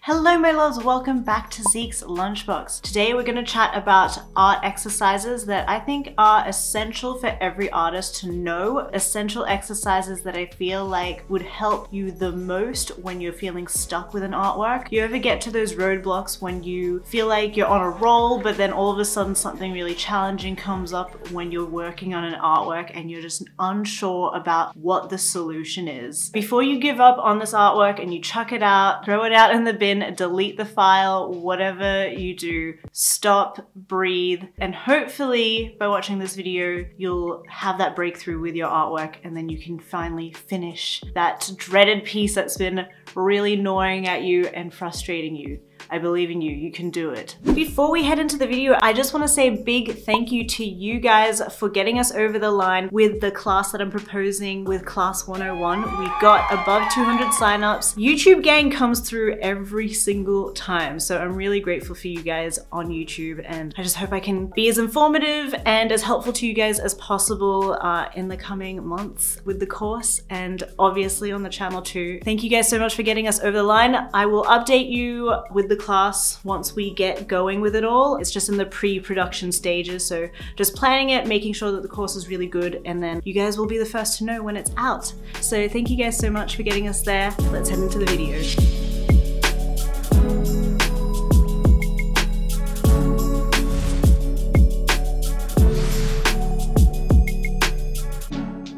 Hello my loves, welcome back to Zeke's Lunchbox. Today we're going to chat about art exercises that I think are essential for every artist to know. Essential exercises that I feel like would help you the most when you're feeling stuck with an artwork. You ever get to those roadblocks when you feel like you're on a roll, but then all of a sudden something really challenging comes up when you're working on an artwork and you're just unsure about what the solution is. Before you give up on this artwork and you chuck it out, throw it out in the bin, delete the file, whatever you do, stop, breathe, and hopefully by watching this video, you'll have that breakthrough with your artwork and then you can finally finish that dreaded piece that's been really gnawing at you and frustrating you. I believe in you, you can do it. Before we head into the video, I just want to say a big thank you to you guys for getting us over the line with the class that I'm proposing with Class 101. We got above 200 signups. YouTube gang comes through every single time, so I'm really grateful for you guys on YouTube, and I just hope I can be as informative and as helpful to you guys as possible in the coming months with the course, and obviously on the channel too. Thank you guys so much for getting us over the line. I will update you with the class once we get going with it all. It's just in the pre-production stages, so just planning it, making sure that the course is really good, and then you guys will be the first to know when it's out. So thank you guys so much for getting us there. Let's head into the video.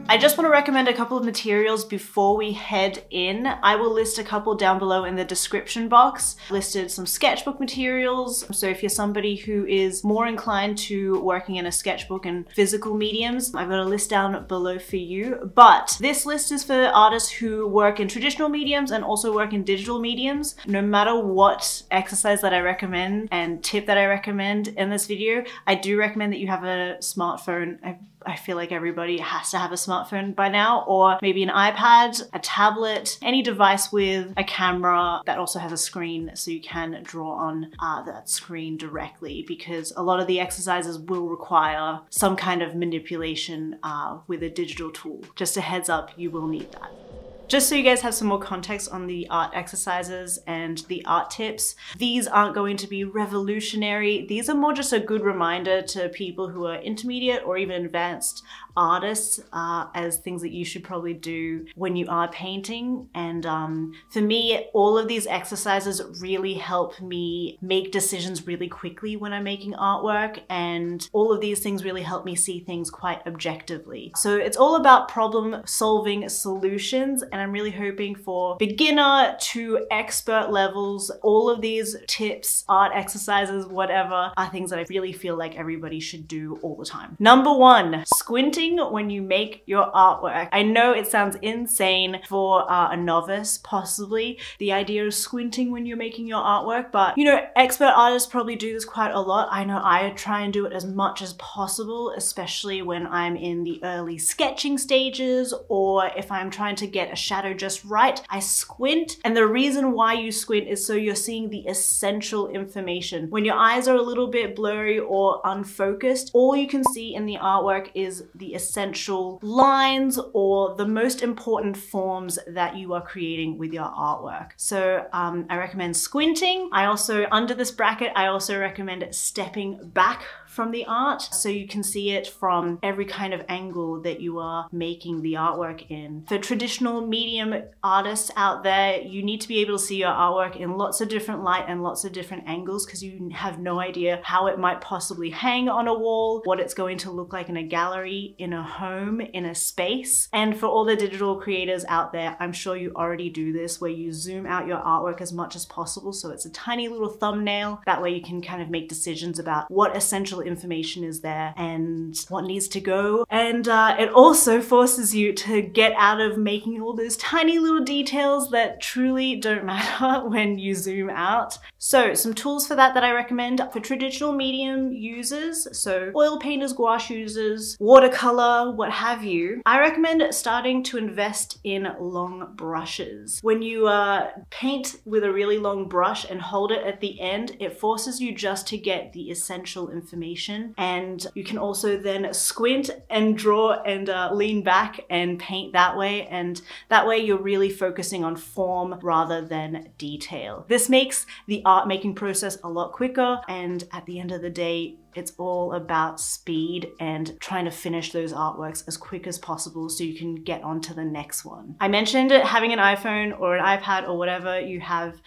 I just want to recommend a couple of materials before we head in. I will list a couple down below in the description box. Listed some sketchbook materials. So if you're somebody who is more inclined to working in a sketchbook and physical mediums, I've got a list down below for you. But this list is for artists who work in traditional mediums and also work in digital mediums. No matter what exercise that I recommend and tip that I recommend in this video, I do recommend that you have a smartphone. I feel like everybody has to have a smartphone by now, or maybe an iPad, a tablet, any device with a camera that also has a screen so you can draw on that screen directly, because a lot of the exercises will require some kind of manipulation with a digital tool. Just a heads up, you will need that. Just so you guys have some more context on the art exercises and the art tips, these aren't going to be revolutionary. These are more just a good reminder to people who are intermediate or even advanced artists as things that you should probably do when you are painting. And for me, all of these exercises really help me make decisions really quickly when I'm making artwork, and all of these things really help me see things quite objectively. So it's all about problem solving solutions, and I'm really hoping for beginner to expert levels, all of these tips, art exercises, whatever, are things that I really feel like everybody should do all the time. Number one, squinting when you make your artwork. I know it sounds insane for a novice, possibly, the idea of squinting when you're making your artwork, but you know, expert artists probably do this quite a lot. I know I try and do it as much as possible, especially when I'm in the early sketching stages, or if I'm trying to get a shadow just right, I squint. And the reason why you squint is so you're seeing the essential information. When your eyes are a little bit blurry or unfocused, all you can see in the artwork is the essential lines or the most important forms that you are creating with your artwork. So I recommend squinting. I also, under this bracket, I also recommend stepping back from the art so you can see it from every kind of angle that you are making the artwork in. For traditional medium artists out there, you need to be able to see your artwork in lots of different light and lots of different angles, because you have no idea how it might possibly hang on a wall, what it's going to look like in a gallery, in a home, in a space. And for all the digital creators out there, I'm sure you already do this, where you zoom out your artwork as much as possible so it's a tiny little thumbnail. That way you can kind of make decisions about what essential information is there and what needs to go. And it also forces you to get out of making all those tiny little details that truly don't matter when you zoom out. So some tools for that I recommend for traditional medium users, so oil painters, gouache users, watercolor, what have you, I recommend starting to invest in long brushes. When you paint with a really long brush and hold it at the end, it forces you just to get the essential information information. And you can also then squint and draw and lean back and paint that way. And that way you're really focusing on form rather than detail. This makes the art making process a lot quicker, and at the end of the day, it's all about speed and trying to finish those artworks as quick as possible so you can get on to the next one. I mentioned having an iPhone or an iPad or whatever you have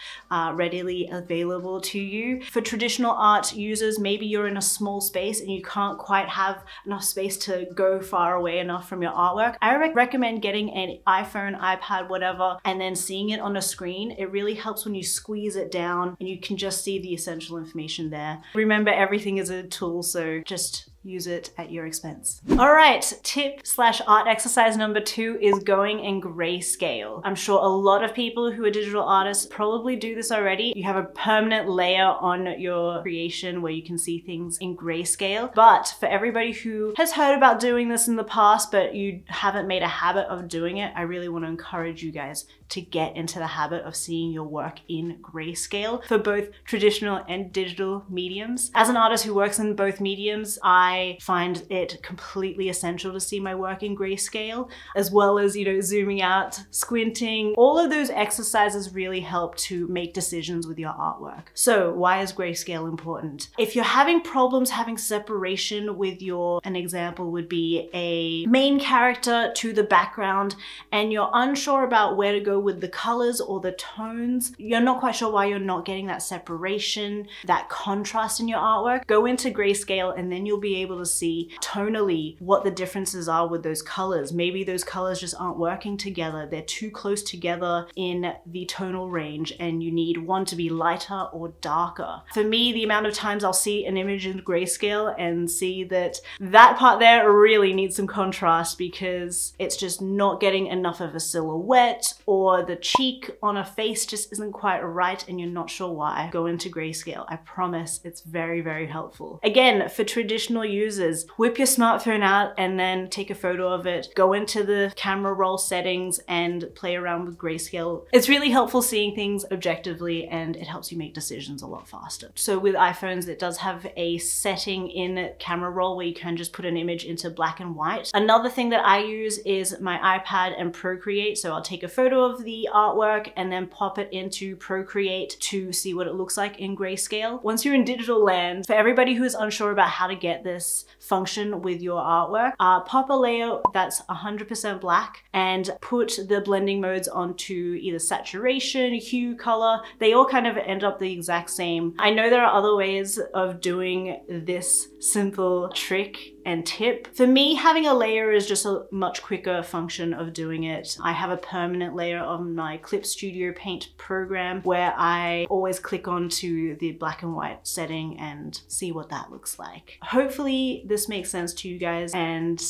readily available to you. For traditional art users, maybe you're in a small space and you can't quite have enough space to go far away enough from your artwork. I recommend getting an iPhone, iPad, whatever, and then seeing it on a screen. It really helps when you squeeze it down and you can just see the essential information there. Remember, everything is a tool, so just use it at your expense. All right, tip/art exercise number 2 is going in grayscale. I'm sure a lot of people who are digital artists probably do this already. You have a permanent layer on your creation where you can see things in grayscale. But for everybody who has heard about doing this in the past, but you haven't made a habit of doing it, I really want to encourage you guys to get into the habit of seeing your work in grayscale for both traditional and digital mediums. As an artist who works in both mediums, I find it completely essential to see my work in grayscale, as well as, you know, zooming out, squinting. All of those exercises really help to make decisions with your artwork. So why is grayscale important? If you're having problems having separation with an example would be a main character to the background, and you're unsure about where to go with the colors or the tones, you're not quite sure why you're not getting that separation, that contrast in your artwork, go into grayscale and then you'll be able to see tonally what the differences are with those colors. Maybe those colors just aren't working together. They're too close together in the tonal range and you need one to be lighter or darker. For me, the amount of times I'll see an image in grayscale and see that that part there really needs some contrast because it's just not getting enough of a silhouette, or the cheek on a face just isn't quite right and you're not sure why. Go into grayscale. I promise it's very, very helpful. Again, for traditional users, whip your smartphone out and then take a photo of it. Go into the camera roll settings and play around with grayscale. It's really helpful seeing things objectively and it helps you make decisions a lot faster. So with iPhones, it does have a setting in camera roll where you can just put an image into black and white. Another thing that I use is my iPad and Procreate. So I'll take a photo of the artwork and then pop it into Procreate to see what it looks like in grayscale. Once you're in digital land, for everybody who is unsure about how to get this function with your artwork, pop a layer that's 100% black and put the blending modes onto either saturation, hue, color. They all kind of end up the exact same. I know there are other ways of doing this simple trick and tip. For me, having a layer is just a much quicker function of doing it. I have a permanent layer on my Clip Studio Paint program where I always click onto the black and white setting and see what that looks like. Hopefully this makes sense to you guys, and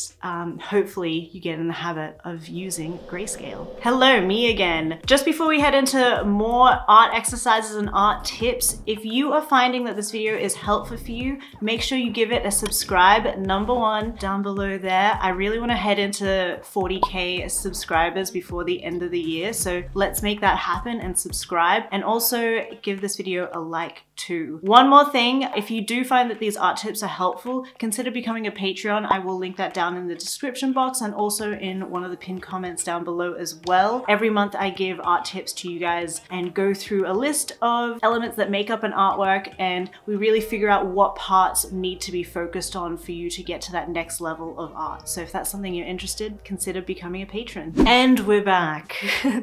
hopefully you get in the habit of using grayscale. Hello, me again. Just before we head into more art exercises and art tips, if you are finding that this video is helpful for you, make sure you give it a subscribe, number 1, down below there. I really want to head into 40K subscribers before the end of the year, so let's make that happen and subscribe, and also give this video a like too. One more thing, if you do find that these art tips are helpful, consider becoming a Patreon. I will link that down in the description box and also in one of the pinned comments down below as well. Every month I give art tips to you guys and go through a list of elements that make up an artwork, and we really figure out what parts need to be focused on for you to get to that next level of art. So if that's something you're interested, consider becoming a patron. And we're back.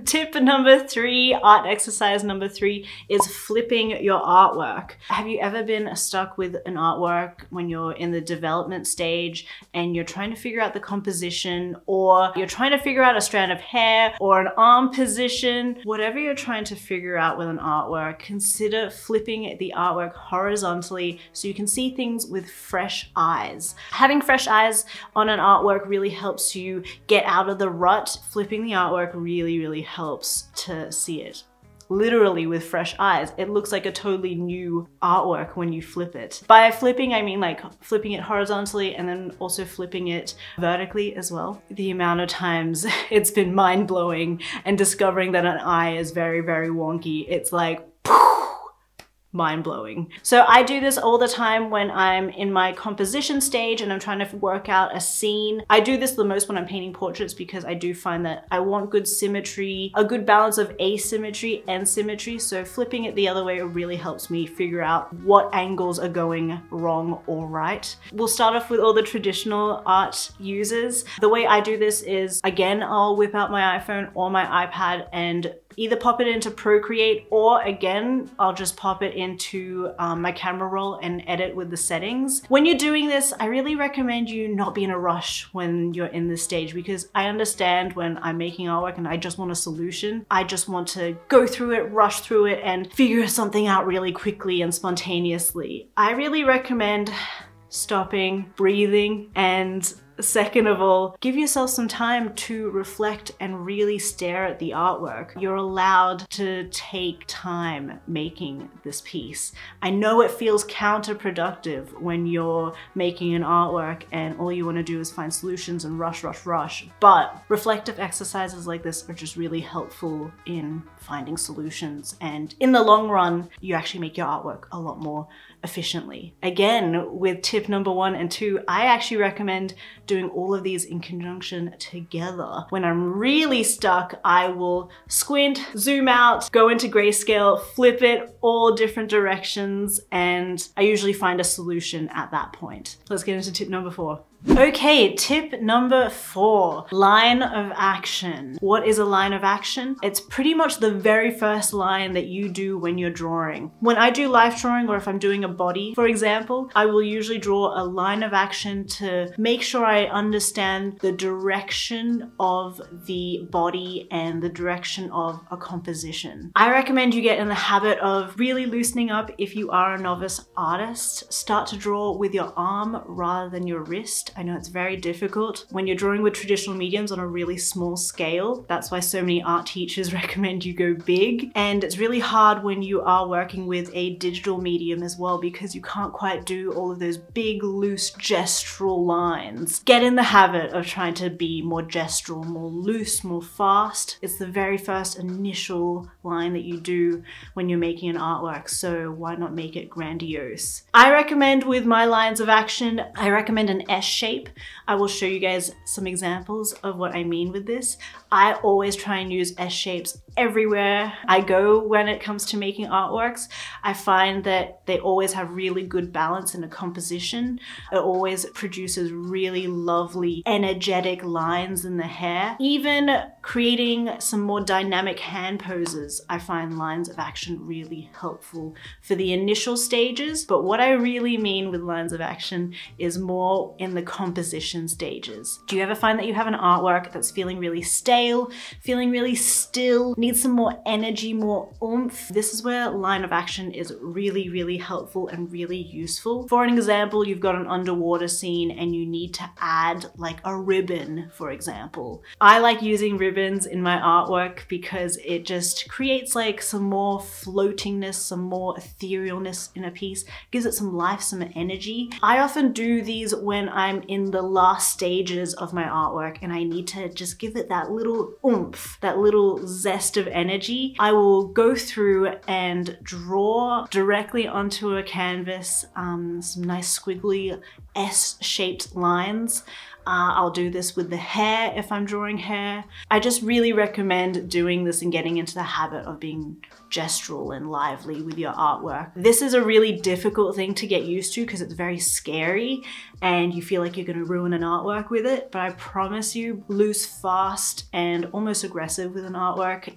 Tip number 3, art exercise number 3 is flipping your artwork. Have you ever been stuck with an artwork when you're in the development stage and you're trying to figure out the composition, or you're trying to figure out a strand of hair or an arm position? Whatever you're trying to figure out with an artwork, consider flipping the artwork horizontally so you can see things with fresh eyes. Having fresh eyes on an artwork really helps you get out of the rut. Flipping the artwork really, really helps to see it literally with fresh eyes. It looks like a totally new artwork when you flip it. By flipping, I mean like flipping it horizontally and then also flipping it vertically as well. The amount of times it's been mind-blowing and discovering that an eye is very, very wonky. It's like mind-blowing. So I do this all the time when I'm in my composition stage and I'm trying to work out a scene. I do this the most when I'm painting portraits because I do find that I want good symmetry, a good balance of asymmetry and symmetry. So flipping it the other way really helps me figure out what angles are going wrong or right. We'll start off with all the traditional art users. The way I do this is, again, I'll whip out my iPhone or my iPad and either pop it into Procreate, or again, I'll just pop it into my camera roll and edit with the settings. When you're doing this, I really recommend you not be in a rush when you're in this stage, because I understand when I'm making artwork and I just want a solution. I just want to go through it, rush through it, and figure something out really quickly and spontaneously. I really recommend stopping, breathing, and second of all, give yourself some time to reflect and really stare at the artwork. You're allowed to take time making this piece. I know it feels counterproductive when you're making an artwork and all you want to do is find solutions and rush, rush, rush. But reflective exercises like this are just really helpful in finding solutions. And in the long run, you actually make your artwork a lot more efficiently. Again, with tip number 1 and 2, I actually recommend doing all of these in conjunction together. When I'm really stuck, I will squint, zoom out, go into grayscale, flip it all different directions, and I usually find a solution at that point. Let's get into tip number 4. Okay, tip number 4, line of action. What is a line of action? It's pretty much the very first line that you do when you're drawing. When I do life drawing, or if I'm doing a body, for example, I will usually draw a line of action to make sure I understand the direction of the body and the direction of a composition. I recommend you get in the habit of really loosening up if you are a novice artist. Start to draw with your arm rather than your wrist. I know it's very difficult when you're drawing with traditional mediums on a really small scale. That's why so many art teachers recommend you go big. And it's really hard when you are working with a digital medium as well, because you can't quite do all of those big, loose gestural lines. Get in the habit of trying to be more gestural, more loose, more fast. It's the very first initial line that you do when you're making an artwork, so why not make it grandiose? I recommend with my lines of action, I recommend an S shape. I will show you guys some examples of what I mean with this. I always try and use S shapes everywhere I go when it comes to making artworks. I find that they always have really good balance in a composition. It always produces really lovely, energetic lines in the hair. Even creating some more dynamic hand poses, I find lines of action really helpful for the initial stages. But what I really mean with lines of action is more in the composition stages. Do you ever find that you have an artwork that's feeling really stale, feeling really still, needs some more energy, more oomph? This is where line of action is really, really helpful and really useful. For an example, you've got an underwater scene and you need to add like a ribbon, for example. I like using ribbons in my artwork because it just creates like some more floatingness, some more etherealness in a piece, gives it some life, some energy. I often do these when I'm in the last stages of my artwork and I need to just give it that little oomph, that little zest of energy. I will go through and draw directly onto a canvas some nice squiggly S-shaped lines. I'll do this with the hair if I'm drawing hair. I just really recommend doing this and getting into the habit of being gestural and lively with your artwork. This is a really difficult thing to get used to because it's very scary and you feel like you're going to ruin an artwork with it, but I promise you, loose, fast, and almost aggressive with an artwork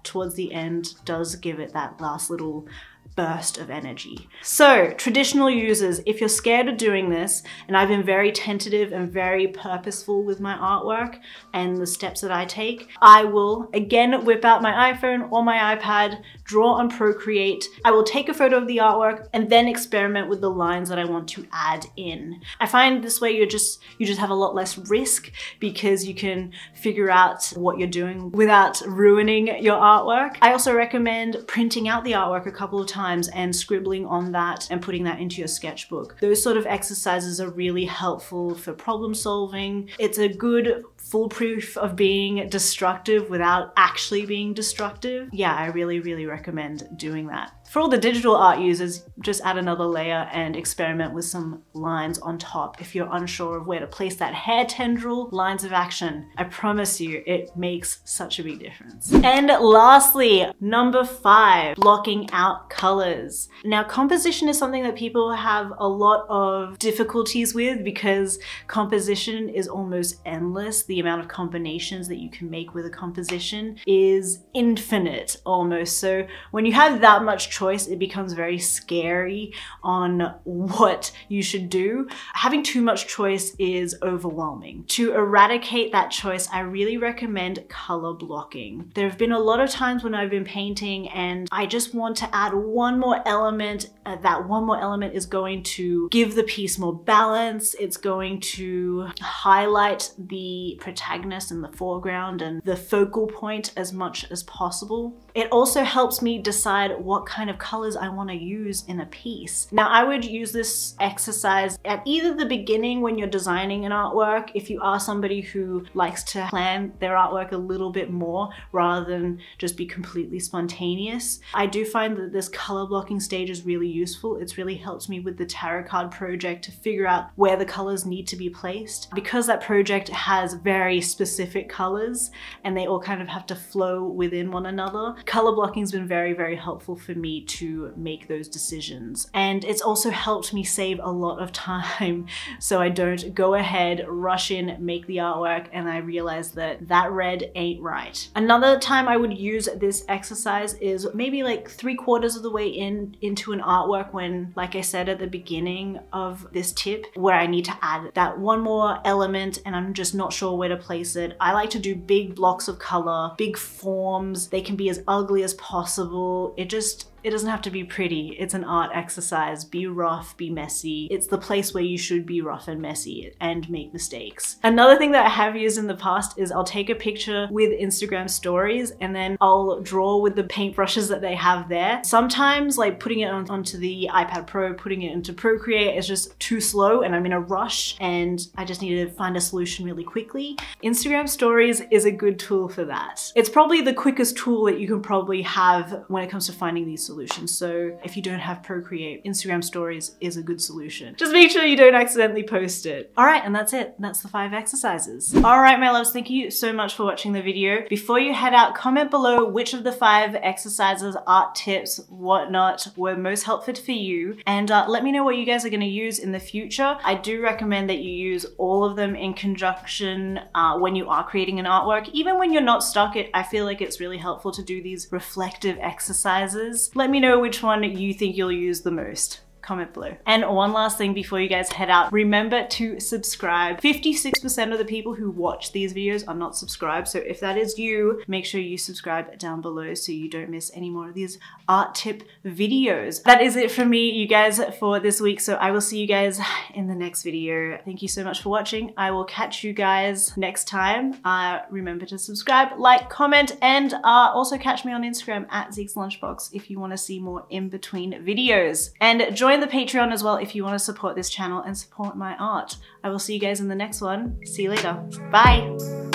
towards the end does give it that last little burst of energy. So traditional users, if you're scared of doing this, and I've been very tentative and very purposeful with my artwork and the steps that I take, I will again whip out my iPhone or my iPad, draw on Procreate. I will take a photo of the artwork and then experiment with the lines that I want to add in. I find this way you just have a lot less risk because you can figure out what you're doing without ruining your artwork. I also recommend printing out the artwork a couple of times and scribbling on that and putting that into your sketchbook. Those sort of exercises are really helpful for problem solving. It's a good foolproof of being destructive without actually being destructive. Yeah, I really, really recommend doing that. For all the digital art users, just add another layer and experiment with some lines on top if you're unsure of where to place that hair tendril. Lines of action. I promise you, it makes such a big difference. And lastly, number 5, blocking out colors. Now, composition is something that people have a lot of difficulties with because composition is almost endless. The amount of combinations that you can make with a composition is infinite almost. So when you have that much choice, it becomes very scary on what you should do. Having too much choice is overwhelming. To eradicate that choice, I really recommend color blocking. There have been a lot of times when I've been painting and I just want to add one more element. That one more element is going to give the piece more balance. It's going to highlight the protagonist in the foreground and the focal point as much as possible. It also helps me decide what kind of colors I want to use in a piece. Now, I would use this exercise at either the beginning when you're designing an artwork, if you are somebody who likes to plan their artwork a little bit more rather than just be completely spontaneous. I do find that this color blocking stage is really useful. It's really helped me with the tarot card project to figure out where the colors need to be placed. Because that project has very specific colors and they all kind of have to flow within one another, color blocking has been very, very helpful for me to make those decisions. And it's also helped me save a lot of time so I don't go ahead, rush in, make the artwork, and I realize that that red ain't right. Another time I would use this exercise is maybe like 3/4 of the way into an artwork when, like I said at the beginning of this tip, where I need to add that one more element and I'm just not sure where to place it. I like to do big blocks of color, big forms. They can be as ugly as possible. It doesn't have to be pretty. It's an art exercise. Be rough, be messy. It's the place where you should be rough and messy and make mistakes. Another thing that I have used in the past is I'll take a picture with Instagram stories and then I'll draw with the paintbrushes that they have there. Sometimes like putting it onto the iPad Pro, putting it into Procreate is just too slow and I'm in a rush and I just need to find a solution really quickly. Instagram stories is a good tool for that. It's probably the quickest tool that you can probably have when it comes to finding these solutions. So if you don't have Procreate, Instagram stories is a good solution. Just make sure you don't accidentally post it. All right, and that's it. That's the 5 exercises. All right, my loves, thank you so much for watching the video. Before you head out, comment below which of the 5 exercises, art tips, whatnot were most helpful for you. And let me know what you guys are gonna use in the future. I do recommend that you use all of them in conjunction when you are creating an artwork. Even when you're not stuck, I feel like it's really helpful to do these reflective exercises. Let me know which one you think you'll use the most. Comment below. And one last thing before you guys head out, remember to subscribe. 56% of the people who watch these videos are not subscribed, so if that is you, make sure you subscribe down below so you don't miss any more of these art tip videos. That is it from me, you guys, for this week, so I will see you guys in the next video. Thank you so much for watching. I will catch you guys next time. Remember to subscribe, like, comment, and also catch me on Instagram at Zeke's Lunchbox if you want to see more in-between videos. And join the Patreon as well if you want to support this channel and support my art. I will see you guys in the next one. See you later. Bye.